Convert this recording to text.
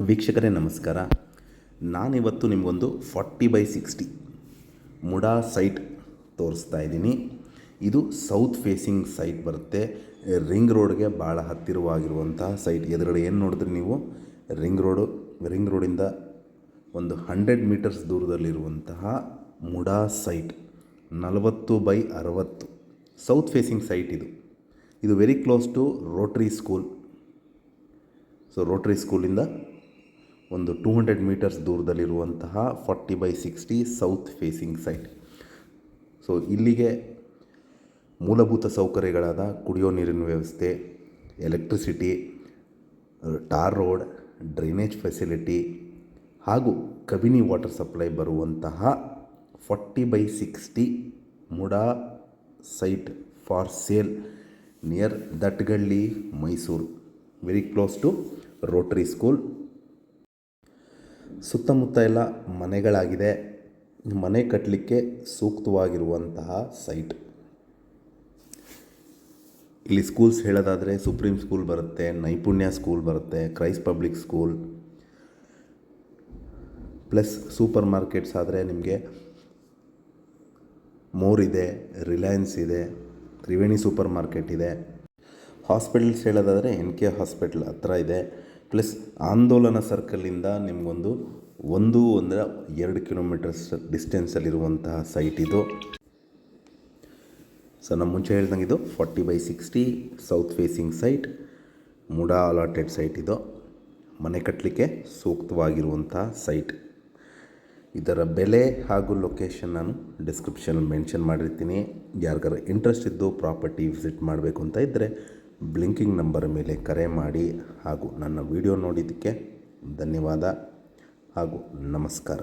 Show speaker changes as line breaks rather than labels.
ವೀಕ್ಷಕರೇ ನಮಸ್ಕಾರ. ನಾನಿವತ್ತು ನಿಮಗೊಂದು 40/60 ಮುಡಾ ಸೈಟ್ ತೋರಿಸ್ತಾ ಇದ್ದೀನಿ. ಇದು ಸೌತ್ ಫೇಸಿಂಗ್ ಸೈಟ್ ಬರುತ್ತೆ. ರಿಂಗ್ ರೋಡ್ಗೆ ಭಾಳ ಹತ್ತಿರವಾಗಿರುವಂತಹ ಸೈಟ್. ಎದುರುಗಡೆ ಏನು ನೋಡಿದ್ರಿ ನೀವು, ರಿಂಗ್ ರೋಡಿಂದ ಒಂದು 100 ಮೀಟರ್ಸ್ ದೂರದಲ್ಲಿರುವಂತಹ MUDA site 40/60 south facing site. ಇದು very close to rotary school. So rotary ಸ್ಕೂಲಿಂದ ಒಂದು 200 ಮೀಟರ್ಸ್ ದೂರದಲ್ಲಿರುವಂತಹ 40/60 ಸೌತ್ ಫೇಸಿಂಗ್ ಸೈಟ್. ಸೊ ಇಲ್ಲಿಗೆ ಮೂಲಭೂತ ಸೌಕರ್ಯಗಳಾದ ಕುಡಿಯೋ ನೀರಿನ ವ್ಯವಸ್ಥೆ, electricity, tar road, drainage facility ಹಾಗೂ ಕಬಿನಿ ವಾಟರ್ ಸಪ್ಲೈ ಬರುವಂತಹ 40/60 MUDA site for sale near Dattagalli, Mysuru, very close to rotary school. ಸುತ್ತಮುತ್ತ ಎಲ್ಲ ಮನೆಗಳಾಗಿದೆ. ಮನೆ ಕಟ್ಟಲಿಕ್ಕೆ ಸೂಕ್ತವಾಗಿರುವಂತಹ ಸೈಟ್. ಇಲ್ಲಿ ಸ್ಕೂಲ್ಸ್ ಹೇಳೋದಾದರೆ ಸುಪ್ರೀಂ ಸ್ಕೂಲ್ ಬರುತ್ತೆ, ನೈಪುಣ್ಯ ಸ್ಕೂಲ್ ಬರುತ್ತೆ, Christ public school, plus super markets ಆದರೆ ನಿಮಗೆ ಮೋರ್ ಇದೆ, ರಿಲಯನ್ಸ್ ಇದೆ, ತ್ರಿವೇಣಿ ಸೂಪರ್ ಮಾರ್ಕೆಟ್ ಇದೆ. ಹಾಸ್ಪಿಟಲ್ಸ್ ಹೇಳೋದಾದರೆ NK ಹಾಸ್ಪಿಟಲ್ ಹತ್ರ ಇದೆ. ಪ್ಲಸ್ ಆಂದೋಲನ ಸರ್ಕಲಿಂದ ನಿಮಗೊಂದು 2 ಕಿಲೋಮೀಟರ್ಸ್ ಡಿಸ್ಟೆನ್ಸಲ್ಲಿರುವಂತಹ ಸೈಟ್ ಇದು. ಸೊ ನಮ್ಮ ಮುಂಚೆ ಹೇಳ್ದಂಗೆ ಇದು 40/60 south facing site, MUDA allotted site. ಇದು ಮನೆ ಕಟ್ಟಲಿಕ್ಕೆ ಸೂಕ್ತವಾಗಿರುವಂತಹ ಸೈಟ್. ಇದರ ಬೆಲೆ ಹಾಗೂ ಲೊಕೇಶನ್ ನಾನು ಡಿಸ್ಕ್ರಿಪ್ಷನಲ್ಲಿ ಮೆನ್ಷನ್ ಮಾಡಿರ್ತೀನಿ. ಯಾರಿಗಾರು ಇಂಟ್ರೆಸ್ಟ್ ಇದ್ದು ಪ್ರಾಪರ್ಟಿ ವಿಸಿಟ್ ಮಾಡಬೇಕು ಅಂತ ಇದ್ದರೆ ಬ್ಲಿಂಕಿಂಗ್ ನಂಬರ್ ಮೇಲೆ ಕರೆ ಮಾಡಿ. ಹಾಗೂ ನನ್ನ ವಿಡಿಯೋ ನೋಡಿದ್ದಕ್ಕೆ ಧನ್ಯವಾದ ಹಾಗೂ ನಮಸ್ಕಾರ.